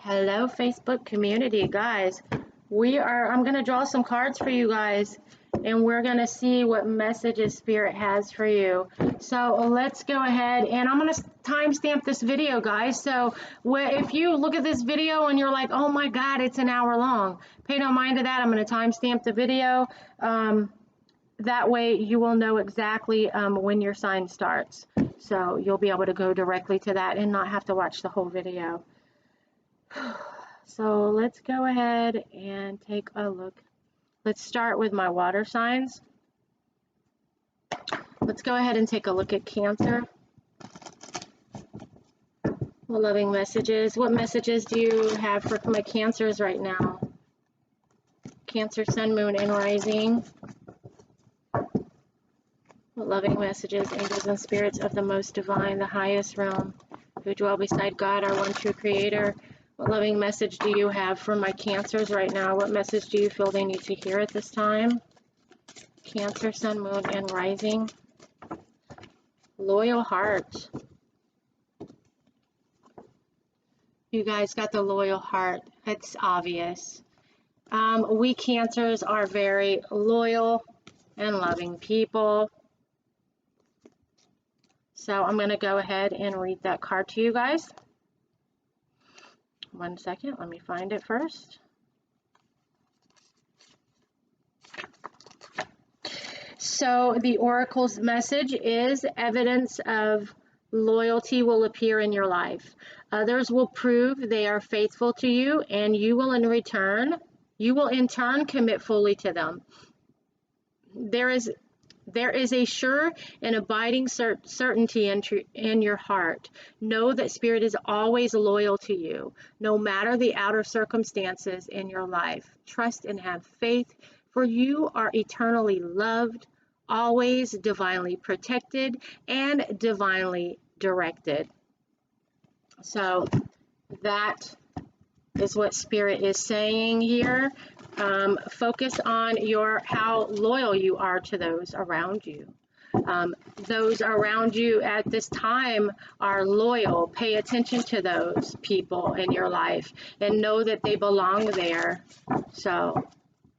Hello, Facebook community, guys. I'm going to draw some cards for you guys, and we're going to see what messages Spirit has for you. So let's go ahead, and I'm going to timestamp this video, guys. So if you look at this video and you're like, oh my God, it's an hour long, pay no mind to that. I'm going to timestamp the video. That way you will know exactly when your sign starts. So you'll be able to go directly to that and not have to watch the whole video. So let's go ahead and take a look. Let's start with my water signs. Let's go ahead and take a look at Cancer. Loving messages. What messages do you have for my Cancers right now? Cancer, Sun, Moon, and Rising. Loving messages, angels and spirits of the most divine, the highest realm, who dwell beside God, our one true creator. What loving message do you have for my Cancers right now? What message do you feel they need to hear at this time? Cancer, Sun, Moon, and Rising. Loyal heart. You guys got the loyal heart. It's obvious. We Cancers are very loyal and loving people. So I'm going to go ahead and read that card to you guys. 1 second, let me find it first. So the Oracle's message is evidence of loyalty will appear in your life. Others will prove they are faithful to you, and you will in turn commit fully to them. There is a sure and abiding certainty in your heart. Know that Spirit is always loyal to you, no matter the outer circumstances in your life. Trust and have faith, for you are eternally loved, always divinely protected, and divinely directed. So that is what Spirit is saying here. Focus on how loyal you are to those around you. Those around you at this time are loyal. Pay attention to those people in your life and know that they belong there. So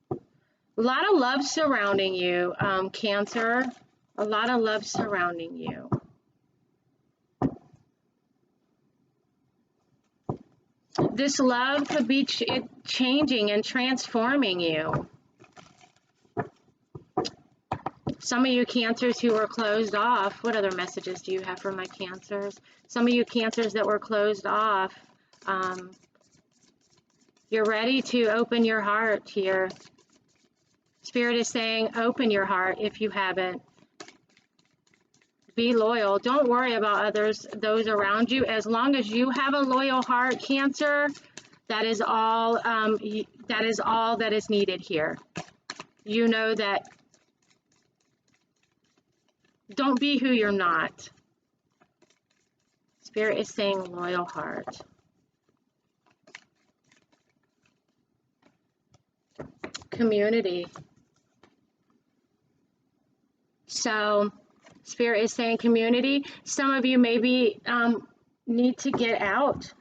a lot of love surrounding you, Cancer. A lot of love surrounding you. This love could be changing and transforming you. Some of you Cancers who are closed off, what other messages do you have for my Cancers? Some of you Cancers that were closed off, you're ready to open your heart here. Spirit is saying, open your heart if you haven't. Be loyal. Don't worry about those around you. As long as you have a loyal heart, Cancer, that is all that is needed here. You know that. Don't be who you're not. Spirit is saying loyal heart. Community. So Spirit is saying community. Some of you maybe need to get out,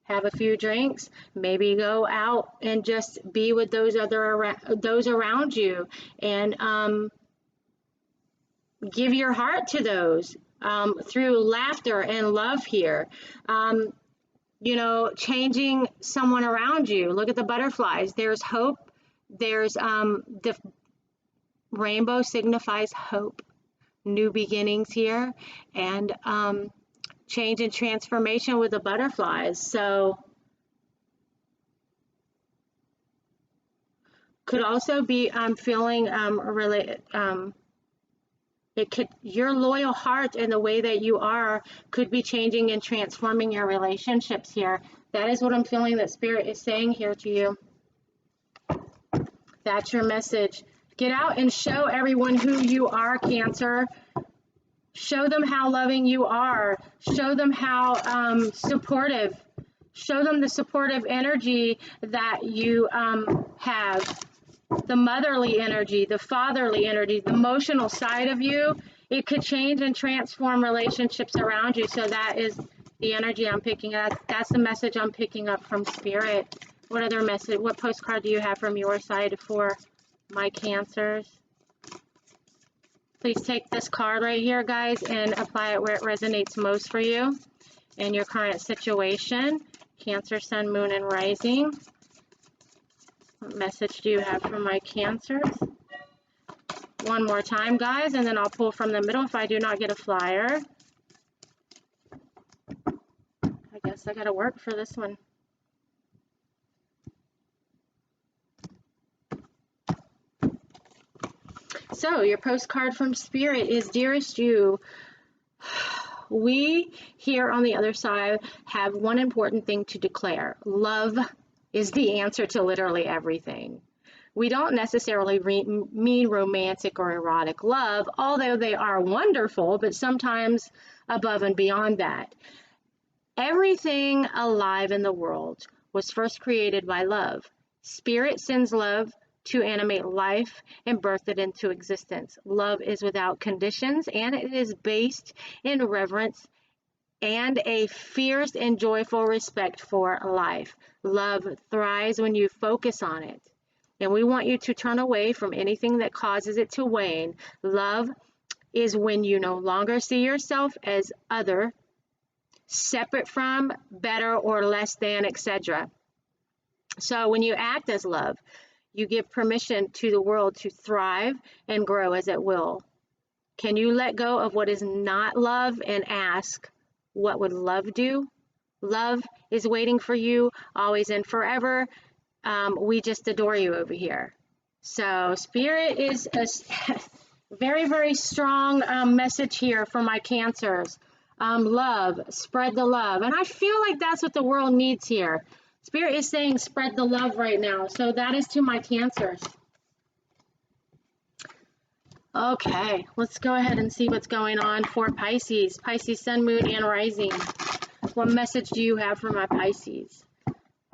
have a few drinks, maybe go out and just be with those around you, and give your heart to those through laughter and love here. You know, changing someone around you. Look at the butterflies. There's hope. There's the rainbow signifies hope. New beginnings here, and change and transformation with the butterflies. So could also be feeling your loyal heart and the way that you are could be changing and transforming your relationships here. That is what I'm feeling that Spirit is saying here to you. That's your message. Get out and show everyone who you are, Cancer. Show them how loving you are. Show them how supportive. Show them the supportive energy that you have. The motherly energy, the fatherly energy, the emotional side of you. It could change and transform relationships around you. So that is the energy I'm picking up. That's the message I'm picking up from Spirit. What other message, what postcard do you have from your side for my Cancers? Please take this card right here, guys, and apply it where it resonates most for you in your current situation. Cancer, Sun, Moon, and Rising. What message do you have for my Cancers? One more time, guys, and then I'll pull from the middle if I do not get a flyer. I guess I gotta work for this one. So your postcard from Spirit is, Dearest You, we here on the other side have one important thing to declare. Love is the answer to literally everything. We don't necessarily mean romantic or erotic love, although they are wonderful, but sometimes above and beyond that. Everything alive in the world was first created by love. Spirit sends love to animate life and birth it into existence. Love is without conditions, and it is based in reverence and a fierce and joyful respect for life. Love thrives when you focus on it, and we want you to turn away from anything that causes it to wane. Love is when you no longer see yourself as other, separate from, better or less than, etc. So when you act as love, you give permission to the world to thrive and grow as it will. Can you let go of what is not love and ask, what would love do? Love is waiting for you always and forever. We just adore you over here. So Spirit is a very, very strong message here for my Cancers. Love, spread the love. And I feel like that's what the world needs here. Spirit is saying spread the love right now. So that is to my Cancers. Okay, let's go ahead and see what's going on for Pisces. Pisces, Sun, Moon, and Rising. What message do you have for my Pisces?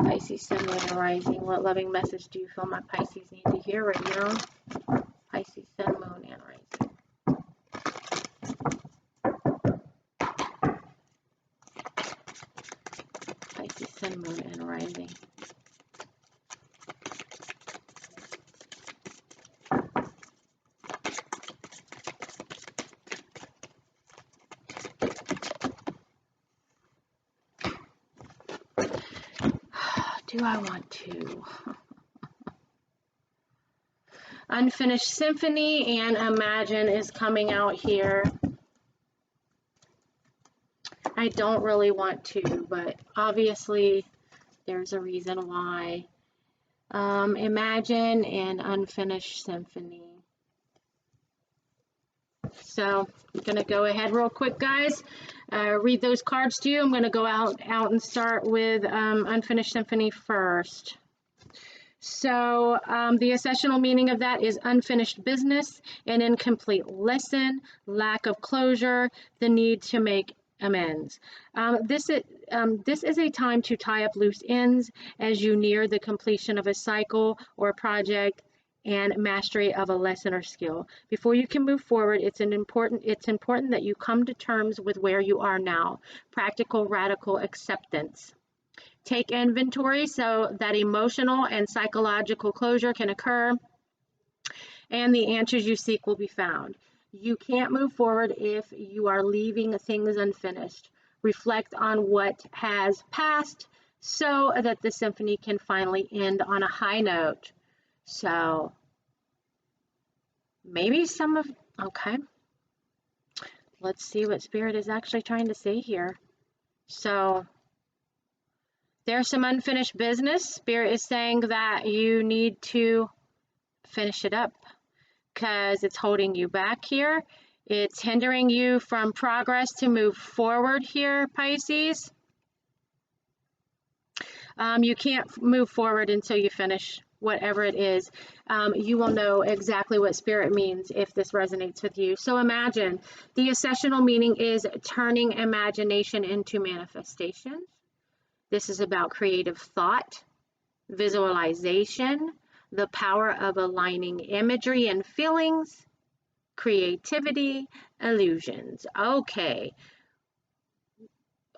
Pisces, Sun, Moon, and Rising. What loving message do you feel my Pisces need to hear right now? Pisces, Sun, Moon, and Rising. Pisces, Sun, Moon, and Rising. Do I want to? Unfinished Symphony and Imagine is coming out here. I don't really want to, but obviously there's a reason why. Imagine and Unfinished Symphony. So I'm going to go ahead real quick, guys. Read those cards to you. I'm going to go out and start with Unfinished Symphony first. So the accessional meaning of that is unfinished business, an incomplete lesson, lack of closure, the need to make amends. This is a time to tie up loose ends as you near the completion of a cycle or project and mastery of a lesson or skill. Before you can move forward, it's important that you come to terms with where you are now. Practical, radical acceptance. Take inventory so that emotional and psychological closure can occur, and the answers you seek will be found. You can't move forward if you are leaving things unfinished. Reflect on what has passed so that the symphony can finally end on a high note. So maybe okay. Let's see what Spirit is actually trying to say here. So there's some unfinished business. Spirit is saying that you need to finish it up because it's holding you back here. It's hindering you from progress to move forward here, Pisces. You can't move forward until you finish whatever it is. You will know exactly what Spirit means if this resonates with you. So imagine, the accessional meaning is turning imagination into manifestation. This is about creative thought, visualization, the power of aligning imagery and feelings, creativity, illusions. Okay.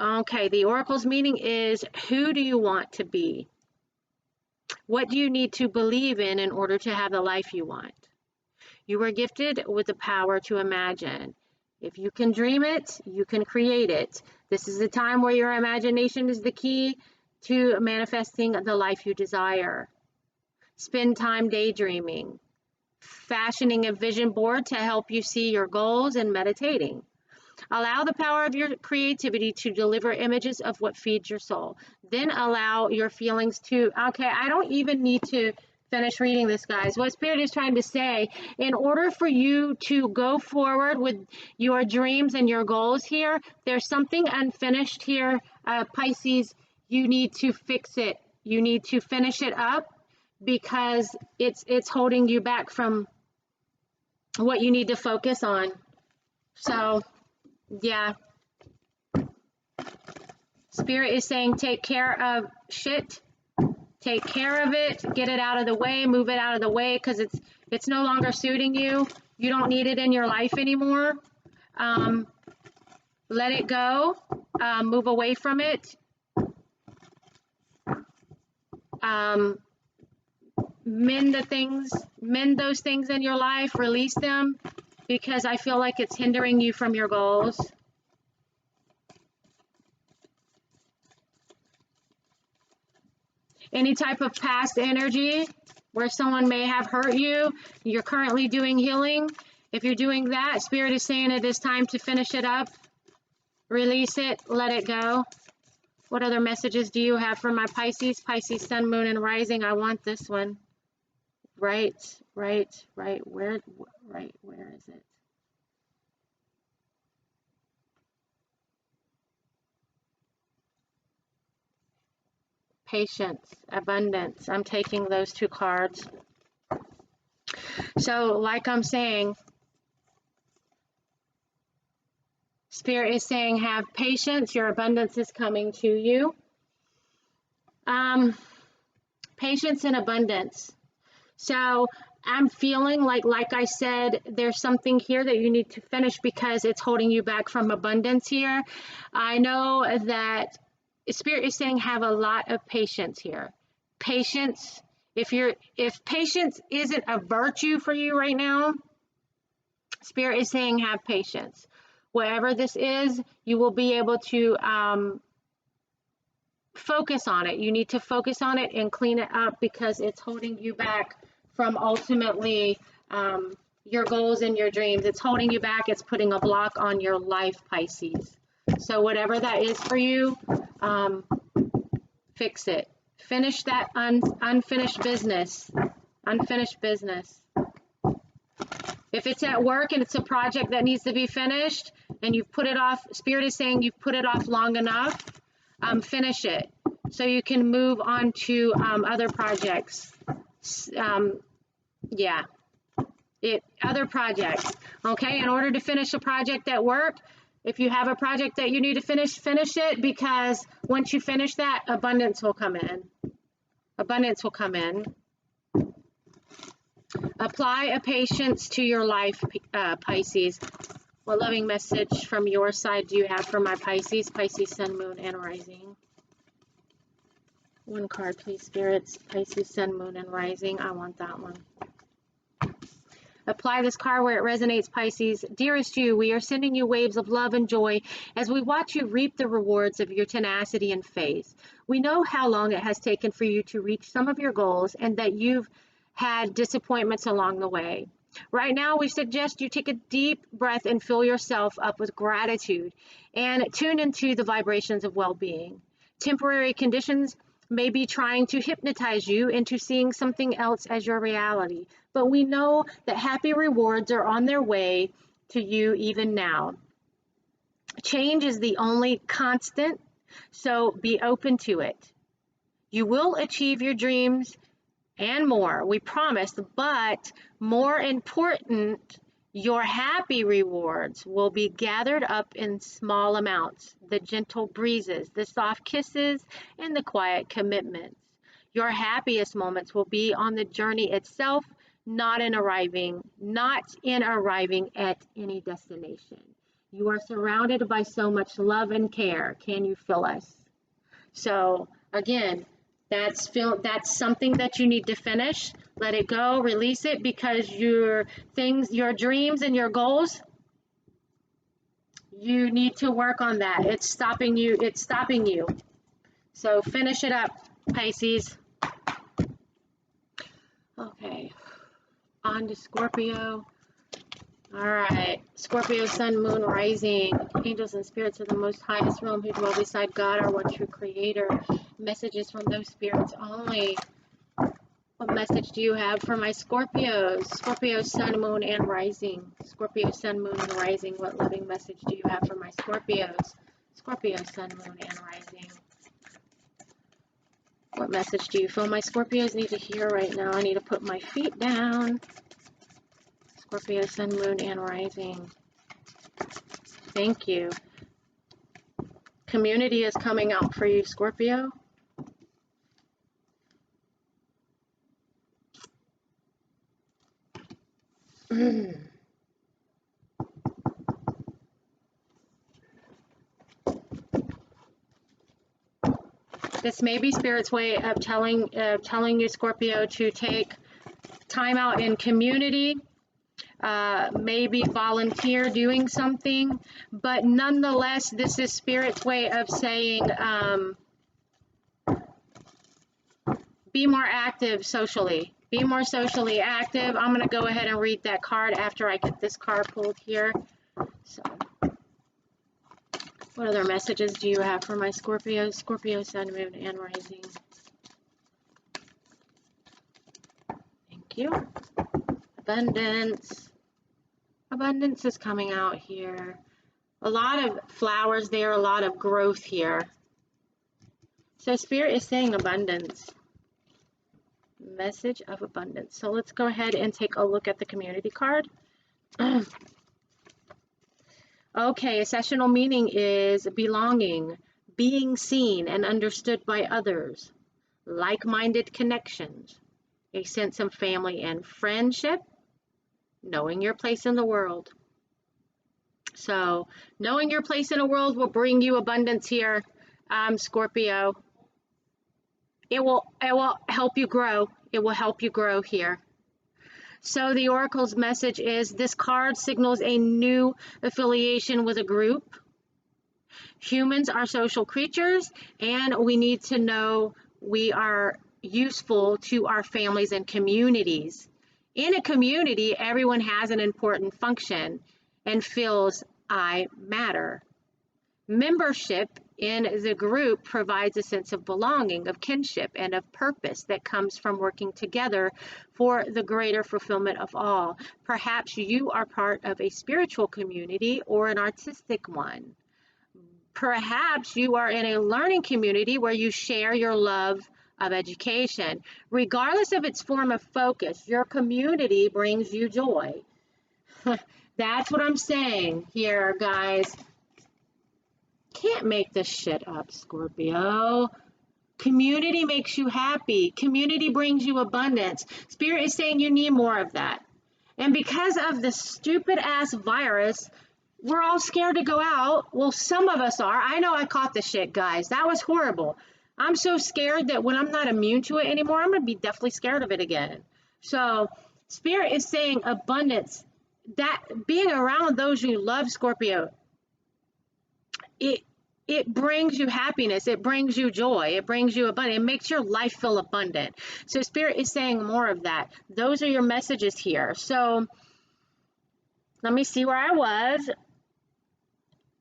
Okay, the oracle's meaning is, who do you want to be? What do you need to believe in order to have the life you want? You were gifted with the power to imagine. If you can dream it, you can create it. This is the time where your imagination is the key to manifesting the life you desire. Spend time daydreaming, fashioning a vision board to help you see your goals, and meditating. Allow the power of your creativity to deliver images of what feeds your soul. Then allow your feelings to, okay, I don't even need to finish reading this, guys. What Spirit is trying to say, in order for you to go forward with your dreams and your goals here, there's something unfinished here, Pisces. You need to fix it. You need to finish it up because it's holding you back from what you need to focus on. So, yeah. Spirit is saying take care of shit. Take care of it, get it out of the way, move it out of the way, because it's no longer suiting you. You don't need it in your life anymore. Let it go. Move away from it. Mend those things in your life, release them, because I feel like it's hindering you from your goals. Any type of past energy where someone may have hurt you, you're currently doing healing. If you're doing that, Spirit is saying it is time to finish it up, release it, let it go. What other messages do you have for my Pisces? Pisces, Sun, Moon, and Rising. I want this one. Right. Where is it? Patience, abundance. I'm taking those two cards. So, like I'm saying, Spirit is saying have patience. Your abundance is coming to you. Patience and abundance. So I'm feeling like I said, there's something here that you need to finish because it's holding you back from abundance here. I know that Spirit is saying have a lot of patience here. Patience. If patience isn't a virtue for you right now, Spirit is saying have patience. Whatever this is, you will be able to focus on it. You need to focus on it and clean it up because it's holding you back from ultimately your goals and your dreams. It's holding you back. It's putting a block on your life, Pisces. So whatever that is for you, fix it. Finish that unfinished business. Unfinished business. If it's at work and it's a project that needs to be finished and you've put it off, Spirit is saying you've put it off long enough, finish it so you can move on to other projects. Other projects. Okay, in order to finish a project at work, if you have a project that you need to finish it, because once you finish that, abundance will come in. Abundance will come in. Apply a patience to your life, Pisces. What loving message from your side do you have for my Pisces? Pisces, Sun, Moon, and Rising. One card, please, Spirits. Pisces, Sun, Moon, and Rising. I want that one. Apply this card where it resonates, Pisces. Dearest you, we are sending you waves of love and joy as we watch you reap the rewards of your tenacity and faith. We know how long it has taken for you to reach some of your goals and that you've had disappointments along the way. Right now, we suggest you take a deep breath and fill yourself up with gratitude and tune into the vibrations of well-being. Temporary conditions may be trying to hypnotize you into seeing something else as your reality, but we know that happy rewards are on their way to you even now. Change is the only constant, so be open to it. You will achieve your dreams and more, we promise, but more important, your happy rewards will be gathered up in small amounts, the gentle breezes, the soft kisses, and the quiet commitments. Your happiest moments will be on the journey itself, not in arriving at any destination. You are surrounded by so much love and care. Can you feel us? So again, that's something that you need to finish. Let it go, release it, because your dreams and your goals, you need to work on that. It's stopping you. So finish it up, Pisces. Okay, on to Scorpio. All right, Scorpio, sun, moon, rising. Angels and spirits of the most highest realm who dwell beside God are one true creator. Messages from those spirits only. What message do you have for my Scorpios? Scorpio, sun, moon, and rising. Scorpio, sun, moon, and rising. What loving message do you have for my Scorpios? Scorpio, sun, moon, and rising. What message do you feel my Scorpios need to hear right now? I need to put my feet down. Scorpio, sun, moon, and rising. Thank you. Community is coming out for you, Scorpio. This may be Spirit's way of telling you, Scorpio, to take time out in community, maybe volunteer doing something, but nonetheless, this is Spirit's way of saying, be more active socially. Be more socially active. I'm going to go ahead and read that card after I get this card pulled here. So, what other messages do you have for my Scorpios? Scorpio, sun, moon, and rising. Thank you. Abundance. Abundance is coming out here. A lot of flowers there, a lot of growth here. So Spirit is saying abundance. Message of abundance. So let's go ahead and take a look at the community card. Okay, a sessional meaning is belonging, being seen and understood by others, like-minded connections, a sense of family and friendship, knowing your place in the world. So knowing your place in the world will bring you abundance here, Scorpio. It will help you grow. It will help you grow here. So the Oracle's message is this card signals a new affiliation with a group. Humans are social creatures, and we need to know we are useful to our families and communities. In a community, everyone has an important function and feels I matter. Membership in the group provides a sense of belonging, of kinship, and of purpose that comes from working together for the greater fulfillment of all. Perhaps you are part of a spiritual community or an artistic one. Perhaps you are in a learning community where you share your love of education. Regardless of its form of focus, your community brings you joy. That's what I'm saying here, guys. Can't make this shit up, Scorpio. Community makes you happy. Community brings you abundance. Spirit is saying you need more of that. And because of the stupid ass virus, we're all scared to go out. Well, some of us are. I know I caught the shit, guys. That was horrible. I'm so scared that when I'm not immune to it anymore, I'm going to be definitely scared of it again. So Spirit is saying abundance. That being around those you love, Scorpio, it brings you happiness, it brings you joy, it brings you abundance, it makes your life feel abundant. So Spirit is saying more of that. Those are your messages here. So let me see where I was.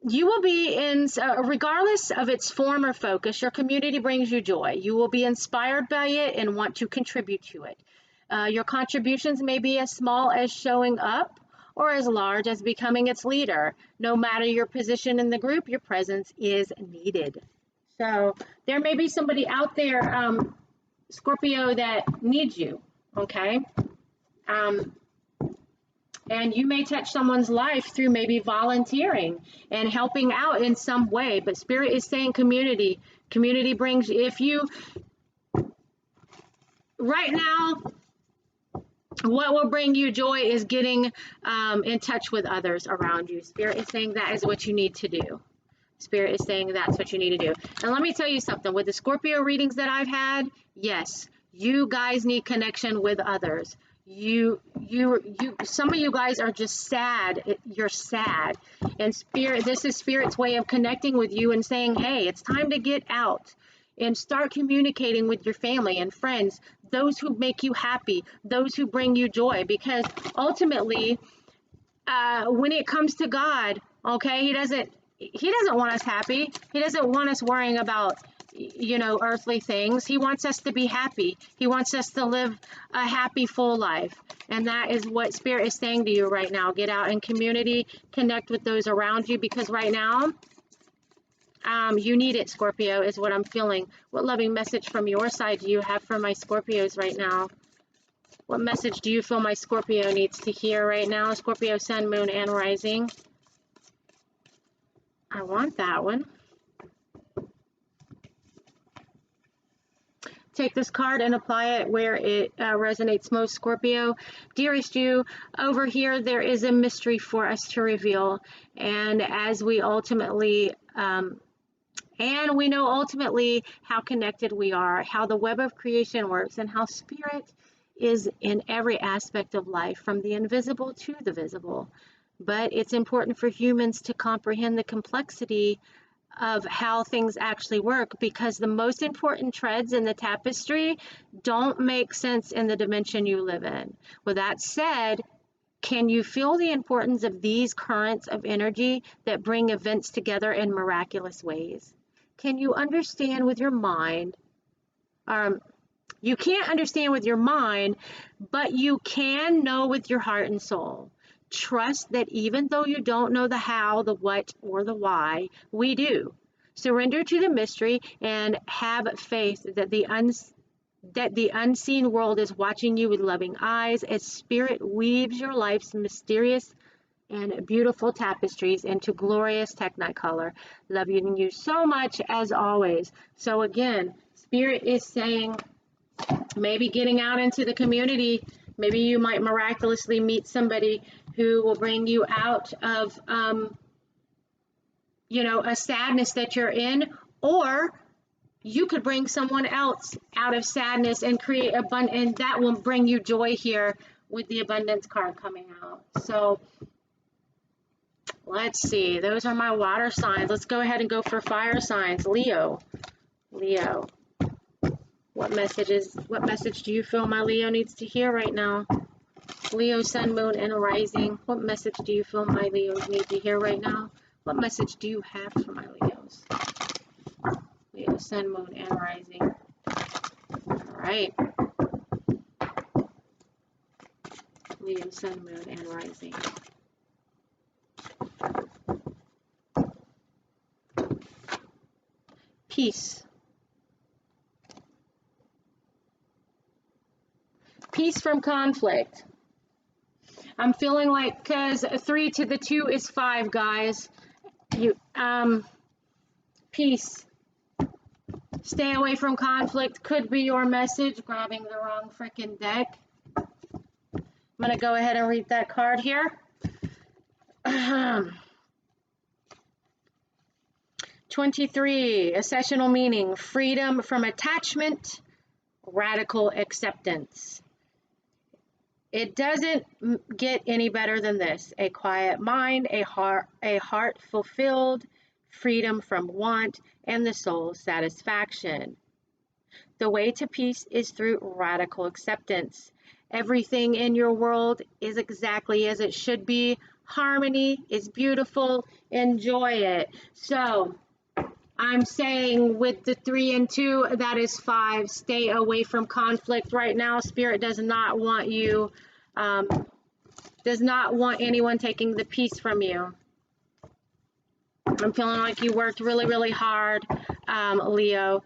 You will be in, regardless of its form or focus, your community brings you joy. You will be inspired by it and want to contribute to it. Your contributions may be as small as showing up or as large as becoming its leader. No matter your position in the group, your presence is needed. So there may be somebody out there, Scorpio, that needs you, okay? And you may touch someone's life through maybe volunteering and helping out in some way. But Spirit is saying community. Community brings, if you, right now, What will bring you joy is getting in touch with others around you. Spirit is saying that is what you need to do. Spirit is saying that's what you need to do. And let me tell you something, with the Scorpio readings that I've had, yes, you guys need connection with others. Some of you guys are just sad. You're sad. And Spirit, this is Spirit's way of connecting with you and saying, hey, it's time to get out and start communicating with your family and friends, those who make you happy, those who bring you joy, because ultimately, when it comes to God, okay, he doesn't want us happy. He doesn't want us worrying about, earthly things. He wants us to be happy. He wants us to live a happy, full life. And that is what Spirit is saying to you right now. Get out in community, connect with those around you, because right now, you need it, Scorpio, is what I'm feeling. What loving message from your side do you have for my Scorpios right now? What message do you feel my Scorpio needs to hear right now? Scorpio, Sun, Moon, and Rising. I want that one. Take this card and apply it where it resonates most, Scorpio. Dearest you, over here there is a mystery for us to reveal. And as we ultimately, and we know ultimately how connected we are, how the web of creation works, and how Spirit is in every aspect of life, from the invisible to the visible. But it's important for humans to comprehend the complexity of how things actually work, because the most important threads in the tapestry don't make sense in the dimension you live in. With that said, can you feel the importance of these currents of energy that bring events together in miraculous ways? Can you understand with your mind? You can't understand with your mind, but you can know with your heart and soul. Trust that even though you don't know the how, the what, or the why, we do. Surrender to the mystery and have faith that the unseen world is watching you with loving eyes as Spirit weaves your life's mysterious and beautiful tapestries into glorious technicolor. Loving you so much as always. So again, Spirit is saying, maybe getting out into the community, maybe you might miraculously meet somebody who will bring you out of, a sadness that you're in, or you could bring someone else out of sadness and create abundance, and that will bring you joy here with the abundance card coming out. So let's see, those are my water signs. Let's go ahead and go for fire signs. Leo. What message do you feel my Leo needs to hear right now? Leo, Sun, Moon, and Rising. What message do you feel my Leos need to hear right now? What message do you have for my Leos? Leo, Sun, Moon, and Rising. All right. Leo, Sun, Moon, and Rising. Peace. Peace from conflict. I'm feeling like, because 3 to the 2 is 5, guys. Peace. Stay away from conflict could be your message. Grabbing the wrong freaking deck. I'm going to go ahead and read that card here. 23, accessional meaning, freedom from attachment, radical acceptance. It doesn't get any better than this. A quiet mind, a heart fulfilled, freedom from want, and the soul's satisfaction. The way to peace is through radical acceptance. Everything in your world is exactly as it should be. Harmony is beautiful. Enjoy it. So I'm saying with the 3 and 2, that is 5. Stay away from conflict right now. Spirit does not want you, does not want anyone taking the peace from you. I'm feeling like you worked really, really hard, Leo.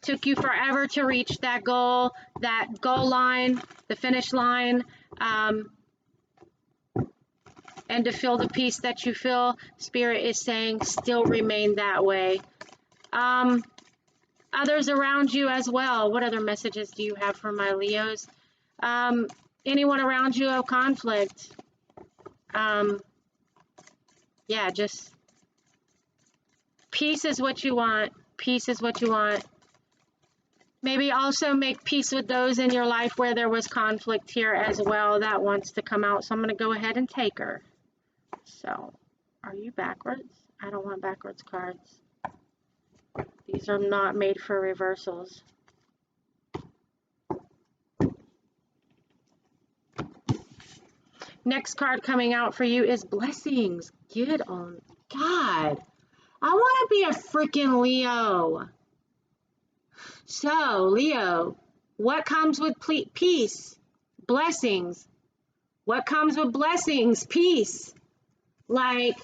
Took you forever to reach that goal line, the finish line, and to feel the peace that you feel. Spirit is saying still remain that way. Others around you as well. What other messages do you have for my Leos? Anyone around you have conflict. Yeah, just peace is what you want. Peace is what you want. Maybe also make peace with those in your life where there was conflict here as well that wants to come out. So I'm going to go ahead and take her. So, are you backwards? I don't want backwards cards. These are not made for reversals. Next card coming out for you is blessings. Get on. God, I want to be a freaking Leo. So, Leo, what comes with peace? Blessings. What comes with blessings? Peace. Like,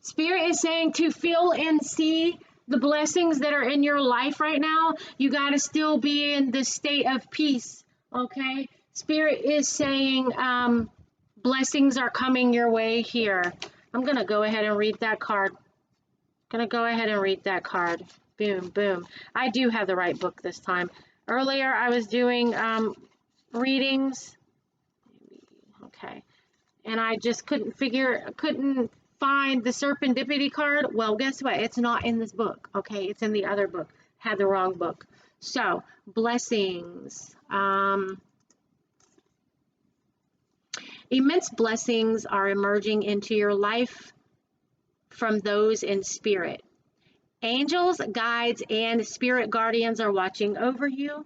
Spirit is saying to feel and see the blessings that are in your life right now. You got to still be in the state of peace, okay? Spirit is saying blessings are coming your way here. I'm going to go ahead and read that card. Boom, boom. I do have the right book this time. Earlier, I was doing readings. Okay. And I just couldn't find the serendipity card. Well, guess what? It's not in this book. Okay. It's in the other book. Had the wrong book. So, blessings. Immense blessings are emerging into your life from those in spirit. Angels, guides, and spirit guardians are watching over you.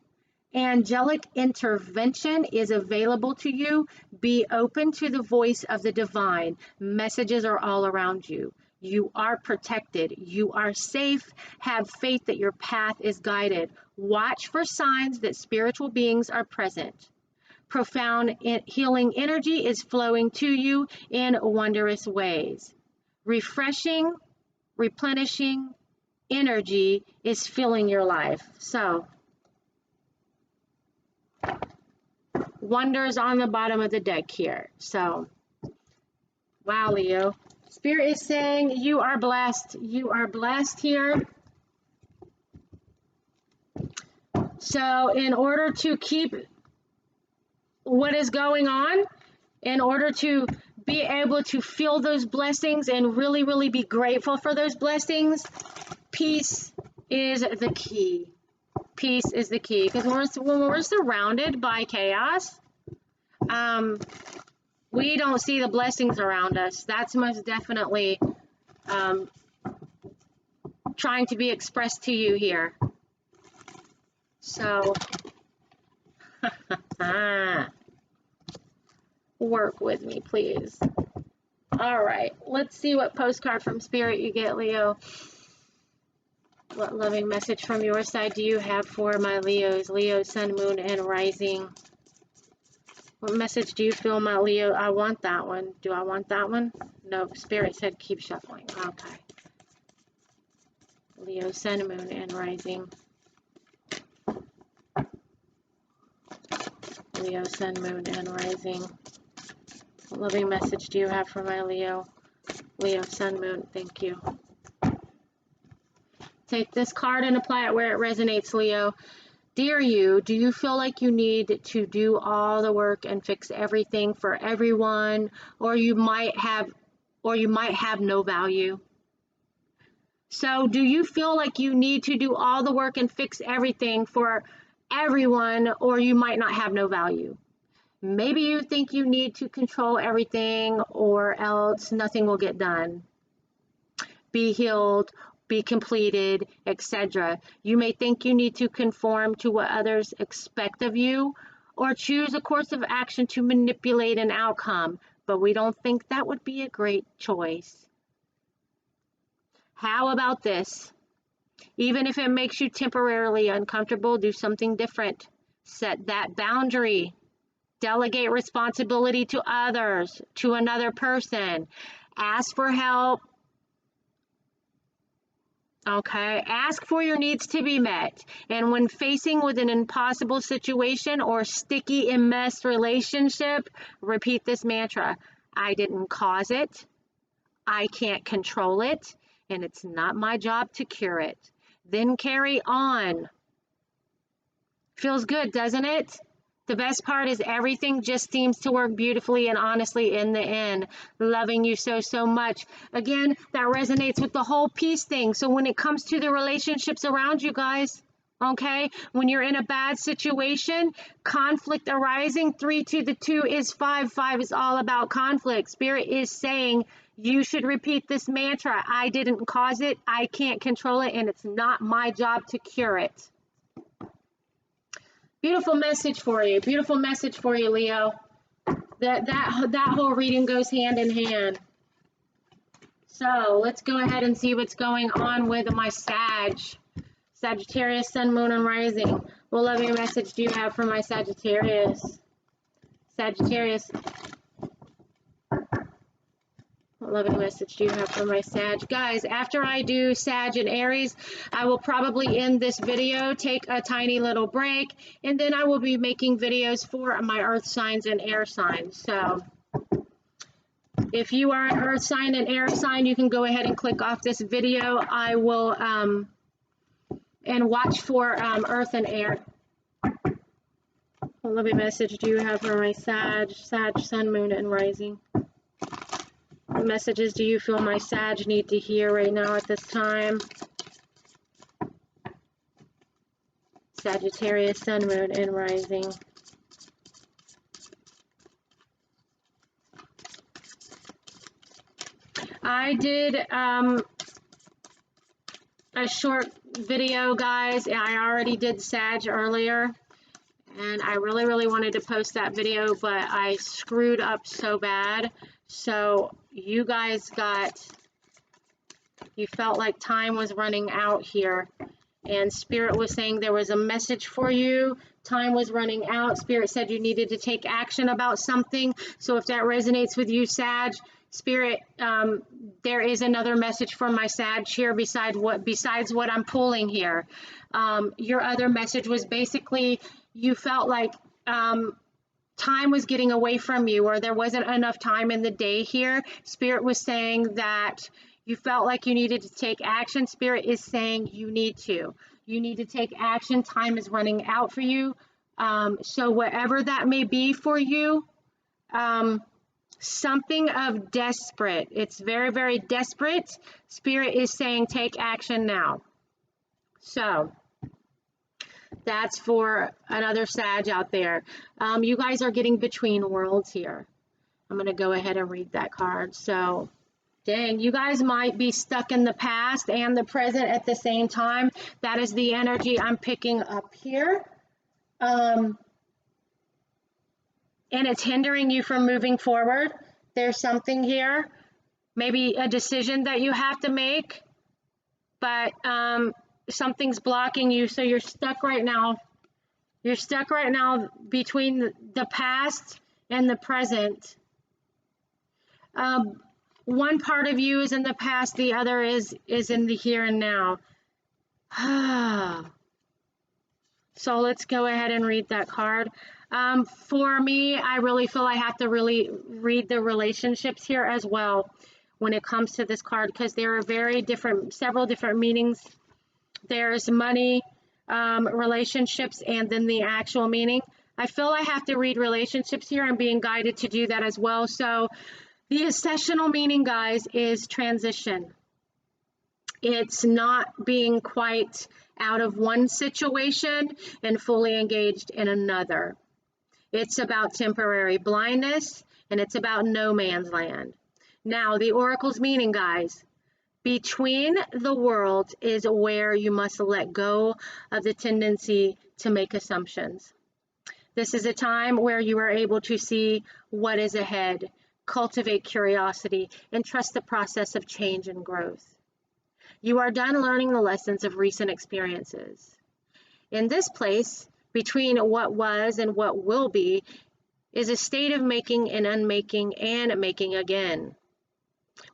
Angelic intervention is available to you. Be open to the voice of the divine. Messages are all around you. You are protected. You are safe. Have faith that your path is guided. Watch for signs that spiritual beings are present. Profound healing energy is flowing to you in wondrous ways. Refreshing, replenishing energy is filling your life. So, wonders on the bottom of the deck here. So, wow, Leo. Spirit is saying you are blessed. You are blessed here. So, in order to keep what is going on, in order to be able to feel those blessings and really, really be grateful for those blessings, peace is the key. Peace is the key. Because when we're surrounded by chaos, we don't see the blessings around us. That's most definitely trying to be expressed to you here. So, work with me, please. All right, let's see what postcard from Spirit you get, Leo. What loving message from your side do you have for my Leos? Leo, Sun, Moon, and Rising. What message do you feel, my Leo? I want that one. Do I want that one? No, Spirit said keep shuffling. Okay. Leo, Sun, Moon, and Rising. Leo, Sun, Moon, and Rising. What loving message do you have for my Leo? Leo, Sun, Moon, thank you. Take this card and apply it where it resonates, Leo. Dear you, do you feel like you need to do all the work and fix everything for everyone, or you might have no value? So do you feel like you need to do all the work and fix everything for everyone, or you might not have no value? Maybe you think you need to control everything, or else nothing will get done. Be healed, be completed, etc. You may think you need to conform to what others expect of you, or choose a course of action to manipulate an outcome, but we don't think that would be a great choice. How about this? Even if it makes you temporarily uncomfortable, do something different. Set that boundary. Delegate responsibility to others, to another person. Ask for help. Okay, ask for your needs to be met. And when facing with an impossible situation or sticky enmeshed relationship, repeat this mantra. I didn't cause it. I can't control it. And it's not my job to cure it. Then carry on. Feels good, doesn't it? The best part is everything just seems to work beautifully and honestly in the end. Loving you so, so much. Again, that resonates with the whole peace thing. So when it comes to the relationships around you guys, okay, when you're in a bad situation, conflict arising, 3 to the 2 is 5. 5 is all about conflict. Spirit is saying you should repeat this mantra. I didn't cause it. I can't control it. And it's not my job to cure it. Beautiful message for you. Beautiful message for you, Leo. That whole reading goes hand in hand. So let's go ahead and see what's going on with my Sagittarius, Sun, Moon, and Rising. What loving message do you have for my Sagittarius? Sagittarius. What loving message do you have for my Sag? Guys, after I do Sag and Aries, I will probably end this video, take a tiny little break, and then I will be making videos for my earth signs and air signs. So if you are an earth sign and air sign, you can go ahead and click off this video. I will and watch for earth and air. What loving message do you have for my Sag, Sun, Moon, and Rising? What messages do you feel my Sag need to hear right now at this time? Sagittarius, Sun, Moon, and Rising. I did a short video, guys. I already did Sag earlier, and I really wanted to post that video, but I screwed up so bad. So you guys you felt like time was running out here, and Spirit was saying there was a message for you. Time was running out. Spirit said you needed to take action about something. So if that resonates with you, Sag, Spirit, there is another message for my Sag here besides what I'm pulling here. Your other message was basically you felt like time was getting away from you, or there wasn't enough time in the day here. Spirit was saying that you felt like you needed to take action. Spirit is saying you need to take action. Time is running out for you. So whatever that may be for you, something of desperate. It's very desperate. Spirit is saying take action now. So that's for another Sag out there. You guys are getting between worlds here. I'm going to go ahead and read that card. So, dang, you guys might be stuck in the past and the present at the same time. That is the energy I'm picking up here. And it's hindering you from moving forward. There's something here, maybe a decision that you have to make, but something's blocking you, so you're stuck right now. You're stuck right now between the past and the present. One part of you is in the past, the other is in the here and now. So let's go ahead and read that card. For me, I really feel I have to really read the relationships here as well when it comes to this card, because there are several different meanings. There's money, relationships, and then the actual meaning. I feel I have to read relationships here. I'm being guided to do that as well. So the accessional meaning, guys, is transition. It's not being quite out of one situation and fully engaged in another. It's about temporary blindness, and it's about no man's land. Now, the oracle's meaning, guys, between the worlds is where you must let go of the tendency to make assumptions. This is a time where you are able to see what is ahead, cultivate curiosity, and trust the process of change and growth. You are done learning the lessons of recent experiences. In this place, between what was and what will be, is a state of making and unmaking and making again.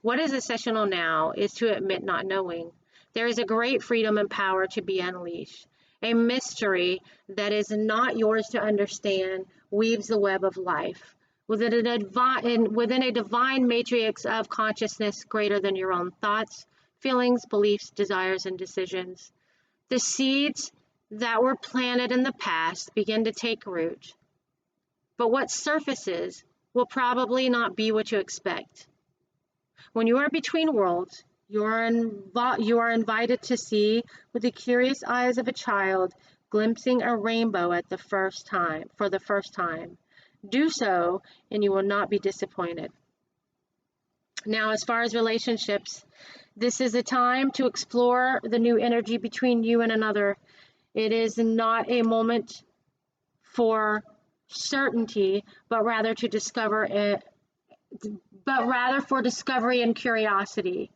What is accessional now is to admit not knowing. There is a great freedom and power to be unleashed. A mystery that is not yours to understand weaves the web of life within a divine matrix of consciousness greater than your own thoughts, feelings, beliefs, desires, and decisions. The seeds that were planted in the past begin to take root, but what surfaces will probably not be what you expect. When you are between worlds, you are invited to see with the curious eyes of a child glimpsing a rainbow for the first time. Do so, and you will not be disappointed. Now, as far as relationships, this is a time to explore the new energy between you and another. It is not a moment for certainty, but rather to discover it, but rather for discovery and curiosity.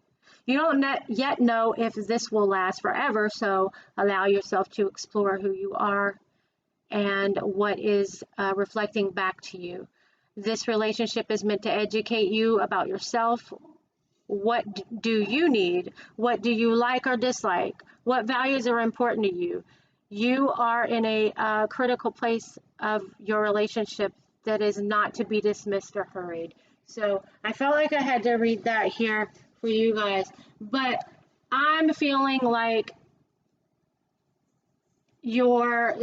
You don't yet know if this will last forever, so allow yourself to explore who you are and what is reflecting back to you. This relationship is meant to educate you about yourself. What do you need? What do you like or dislike? What values are important to you? You are in a critical place of your relationship that is not to be dismissed or hurried. So I felt like I had to read that here for you guys, but I'm feeling like my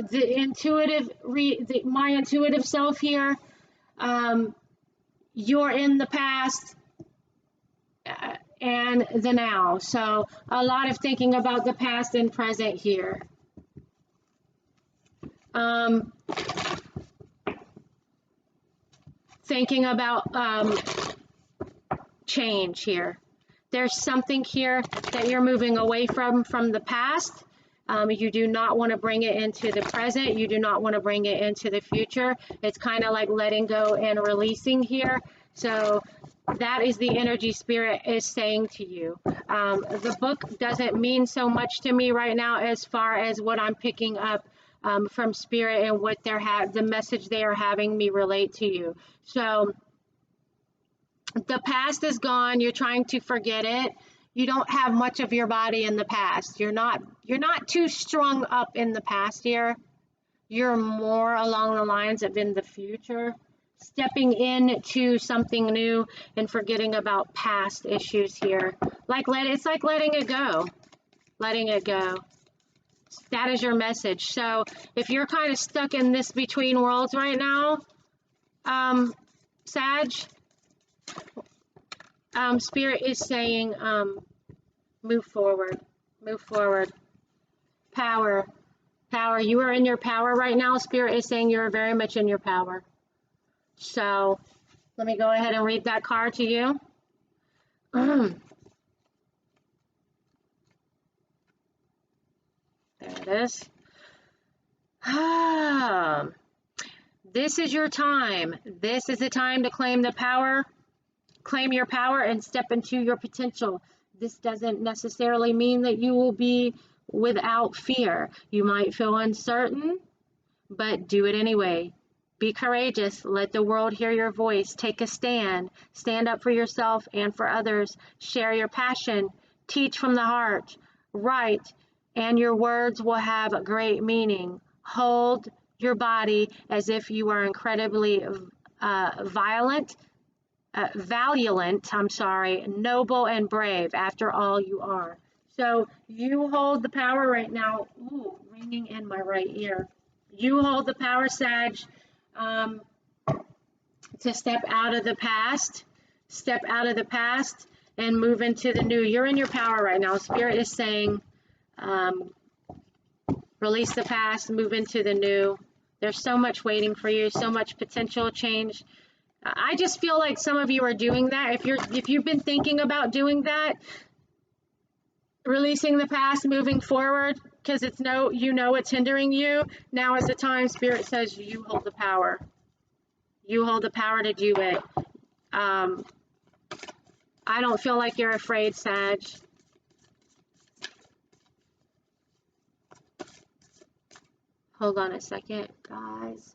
intuitive self here, you're in the past and the now. So a lot of thinking about the past and present here. Thinking about change here. There's something here that you're moving away from the past. You do not want to bring it into the present. You do not want to bring it into the future. It's kind of like letting go and releasing here. So that is the energy Spirit is saying to you. The book doesn't mean so much to me right now as far as what I'm picking up from Spirit and what the message they are having me relate to you. So the past is gone. You're trying to forget it. You don't have much of your body in the past. You're not too strung up in the past here. You're more along the lines of in the future, stepping into something new and forgetting about past issues here. It's like letting it go. Letting it go. That is your message. So if you're kind of stuck in this between worlds right now, Sag, Spirit is saying, move forward, move forward. Power, power. You are in your power right now. Spirit is saying you're very much in your power. So let me go ahead and read that card to you. There it is. This is your time. This is the time to claim the power. Claim your power and step into your potential. This doesn't necessarily mean that you will be without fear. You might feel uncertain, but do it anyway. Be courageous. Let the world hear your voice. Take a stand. Stand up for yourself and for others. Share your passion. Teach from the heart. Write, and your words will have a great meaning. Hold your body as if you are incredibly valiant, noble and brave. After all, you are. So you hold the power right now. Ooh, ringing in my right ear. You hold the power, Sag, to step out of the past, and move into the new. You're in your power right now. Spirit is saying, release the past, move into the new. There's so much waiting for you, so much potential change. I just feel like some of you are doing that. If you've been thinking about doing that, releasing the past, moving forward, because it's hindering you. Now is the time. Spirit says you hold the power. You hold the power to do it. I don't feel like you're afraid, Sag. Hold on a second, guys.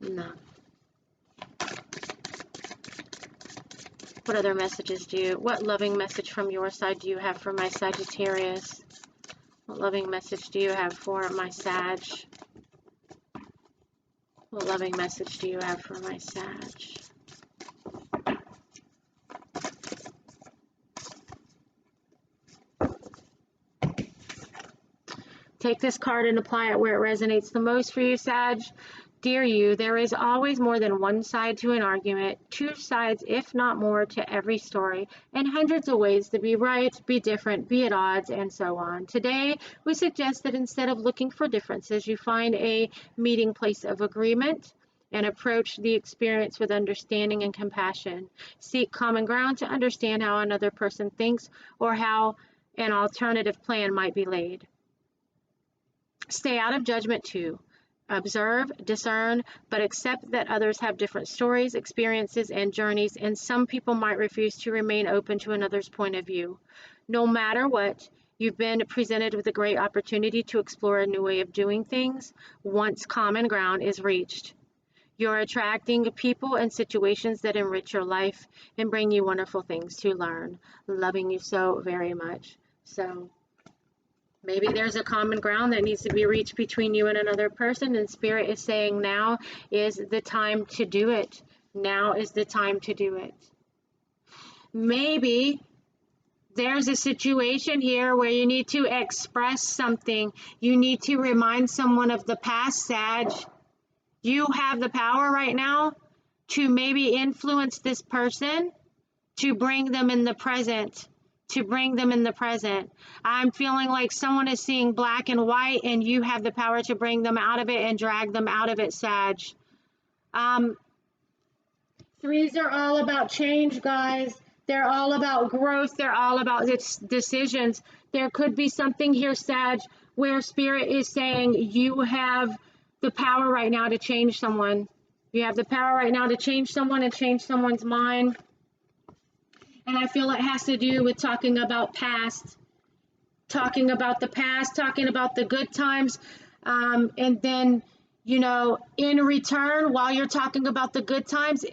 No. What other messages what loving message from your side do you have for my Sagittarius? What loving message do you have for my Sag? What loving message do you have for my Sag? take this card and apply it where it resonates the most for you, Sag. Dear you, there is always more than one side to an argument, two sides, if not more, to every story, and hundreds of ways to be right, be different, be at odds, and so on. Today, we suggest that instead of looking for differences, you find a meeting place of agreement and approach the experience with understanding and compassion. Seek common ground to understand how another person thinks or how an alternative plan might be laid. Stay out of judgment too. Observe, discern, but accept that others have different stories, experiences, and journeys, and some people might refuse to remain open to another's point of view. No matter what, you've been presented with a great opportunity to explore a new way of doing things once common ground is reached. You're attracting people and situations that enrich your life and bring you wonderful things to learn. Loving you so very much. So maybe there's a common ground that needs to be reached between you and another person, and Spirit is saying now is the time to do it. Now is the time to do it. Maybe there's a situation here where you need to express something. You need to remind someone of the past, Sag. You have the power right now to maybe influence this person to bring them in the present. To bring them in the present. I'm feeling like someone is seeing black and white, and you have the power to bring them out of it and drag them out of it, Sag. Threes are all about change, guys. They're all about growth. They're all about decisions. There could be something here, Sag, where Spirit is saying you have the power right now to change someone. You have the power right now to change someone and change someone's mind. And I feel it has to do with talking about past, talking about the past, talking about the good times. And then, you know, in return, while you're talking about the good times,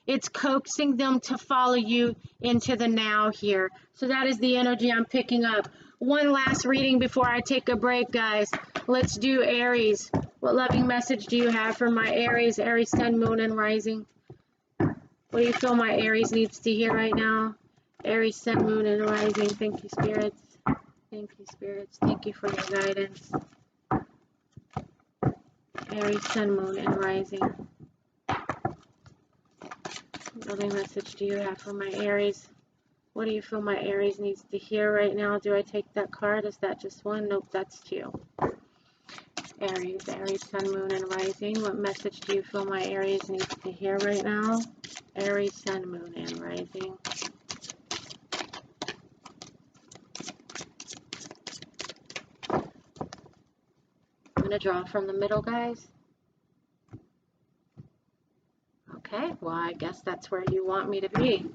it's coaxing them to follow you into the now here. So that is the energy I'm picking up. One last reading before I take a break, guys. Let's do Aries. What loving message do you have for my Aries, Aries, Sun, Moon, and Rising? What do you feel my Aries needs to hear right now? Aries, Sun, Moon, and Rising. Thank you, Spirits. Thank you, Spirits. Thank you for your guidance. Aries, Sun, Moon, and Rising. What loving message do you have for my Aries? What do you feel my Aries needs to hear right now? Do I take that card? Is that just one? Nope, that's two. Aries, Aries, Sun, Moon, and Rising. What message do you feel my Aries needs to hear right now? Aries, Sun, Moon, and Rising. I'm going to draw from the middle, guys. Okay, well, I guess that's where you want me to be.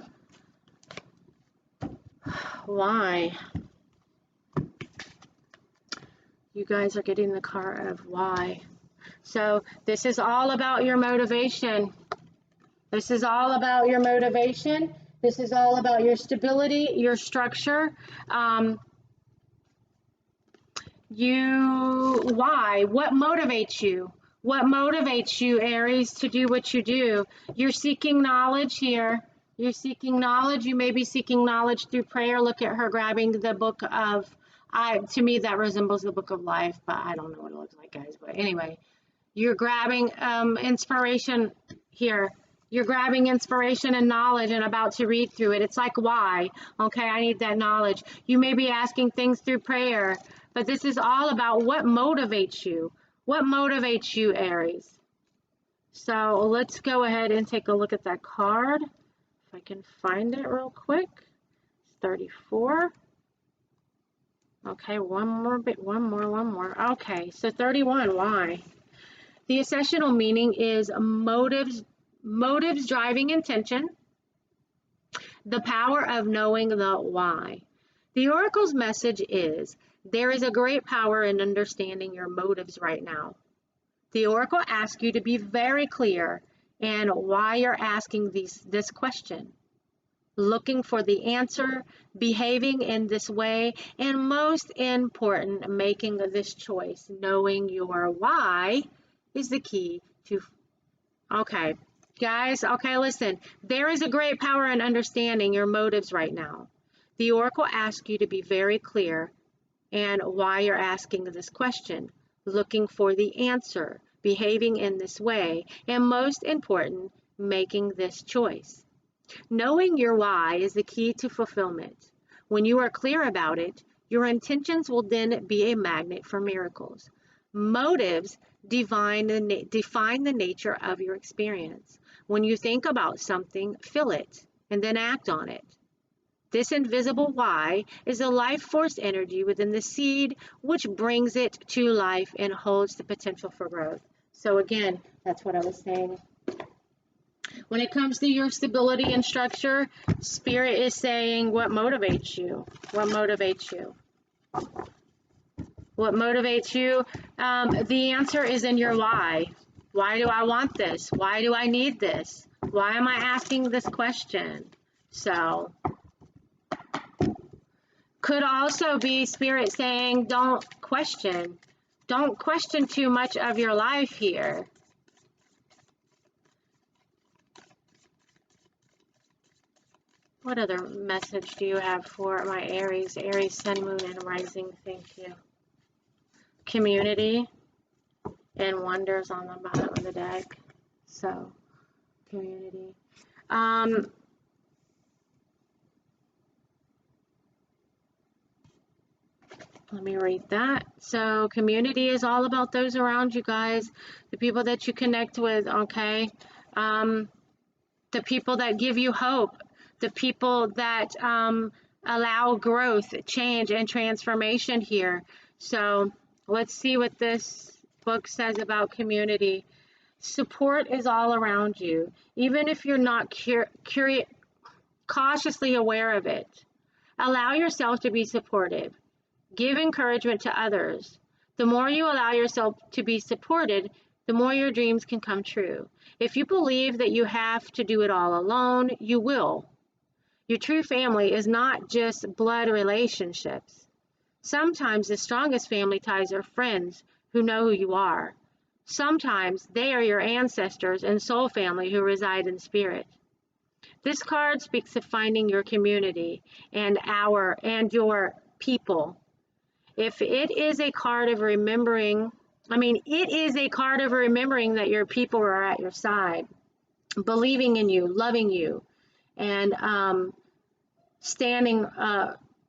Why? You guys are getting the card of why. So this is all about your motivation. This is all about your motivation. This is all about your stability, your structure. Why? What motivates you? What motivates you, Aries, to do what you do? You're seeking knowledge here. You're seeking knowledge. You may be seeking knowledge through prayer. Look at her grabbing the book of, to me, that resembles the book of life, but I don't know what it looks like, guys. But anyway, you're grabbing inspiration here. You're grabbing inspiration and knowledge and about to read through it. It's like, why? Okay, I need that knowledge. You may be asking things through prayer, but this is all about what motivates you. What motivates you, Aries? So let's go ahead and take a look at that card. If I can find it real quick. It's 34. Okay, one more. Okay, so 31, why? The essential meaning is motives driving intention, the power of knowing the why. The Oracle's message is, there is a great power in understanding your motives right now. The Oracle asks you to be very clear and why you're asking this question, looking for the answer, behaving in this way, and most important, making this choice. Knowing your why is the key to, okay, guys, okay, listen, there is a great power in understanding your motives right now. The Oracle asks you to be very clear and why you're asking this question, looking for the answer, behaving in this way, and most important, making this choice. Knowing your why is the key to fulfillment. When you are clear about it, your intentions will then be a magnet for miracles. Motives define the nature of your experience. When you think about something, feel it, and then act on it. This invisible why is the life force energy within the seed, which brings it to life and holds the potential for growth. So again, that's what I was saying. When it comes to your stability and structure, Spirit is saying, what motivates you? What motivates you? What motivates you? The answer is in your why. Why do I want this? Why do I need this? Why am I asking this question? So, could also be Spirit saying, don't question. Don't question too much of your life here. What other message do you have for my Aries? Aries, Sun, Moon, and Rising. Thank you. Community and wonders on the bottom of the deck. So, community. Let me read that. So, community is all about those around you guys, the people that you connect with, okay? The people that give you hope, the people that allow growth, change, and transformation here. So, let's see what this book says about community. Support is all around you, even if you're not cautiously aware of it. Allow yourself to be supportive. Give encouragement to others. The more you allow yourself to be supported, the more your dreams can come true. If you believe that you have to do it all alone, you will. Your true family is not just blood relationships. Sometimes the strongest family ties are friends who know who you are. Sometimes they are your ancestors and soul family who reside in spirit. This card speaks of finding your community and your people. If it is a card of remembering, it is a card of remembering that your people are at your side, believing in you, loving you, and standing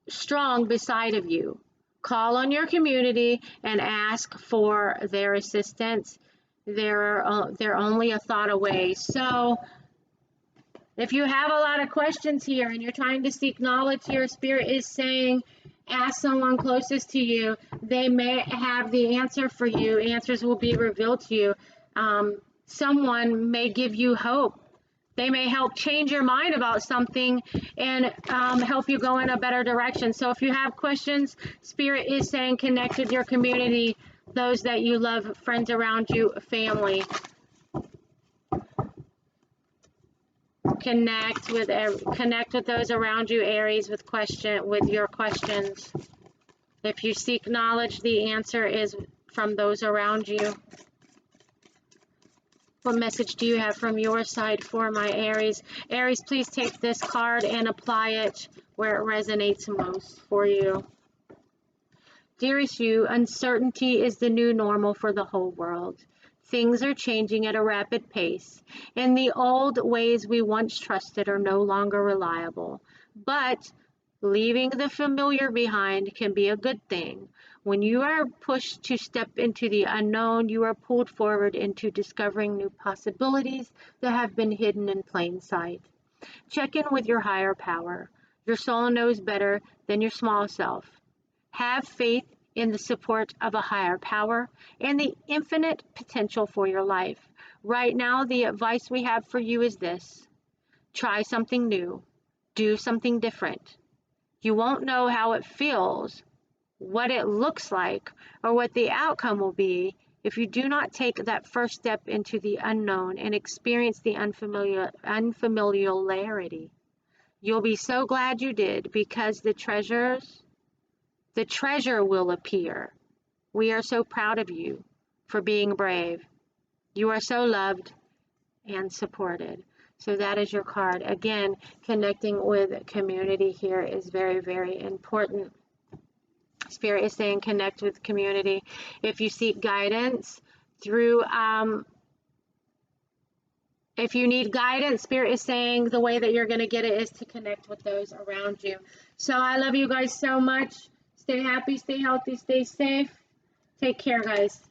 strong beside of you. Call on your community and ask for their assistance. They're only a thought away. So if you have a lot of questions here and you're trying to seek knowledge, your Spirit is saying, ask someone closest to you. They may have the answer for you. Answers will be revealed to you. Someone may give you hope. They may help change your mind about something and help you go in a better direction. So if you have questions, Spirit is saying connect with your community, those that you love, friends around you, family. Connect with those around you, Aries, with your questions. If you seek knowledge, the answer is from those around you. What message do you have from your side for my Aries? Aries, please take this card and apply it where it resonates most for you. Dearest you, uncertainty is the new normal for the whole world. Things are changing at a rapid pace, and the old ways we once trusted are no longer reliable. But leaving the familiar behind can be a good thing. When you are pushed to step into the unknown, you are pulled forward into discovering new possibilities that have been hidden in plain sight. Check in with your higher power. Your soul knows better than your small self. Have faith in the support of a higher power and the infinite potential for your life. Right now, the advice we have for you is this: try something new, do something different. You won't know how it feels, what it looks like, or what the outcome will be if you do not take that first step into the unknown and experience the unfamiliarity. You'll be so glad you did, because the treasure will appear. We are so proud of you for being brave. You are so loved and supported. So that is your card. Again, connecting with community here is very, very important. Spirit is saying connect with community. If you seek guidance through, if you need guidance, Spirit is saying the way that you're going to get it is to connect with those around you. So I love you guys so much. Stay happy, stay healthy, stay safe. Take care, guys.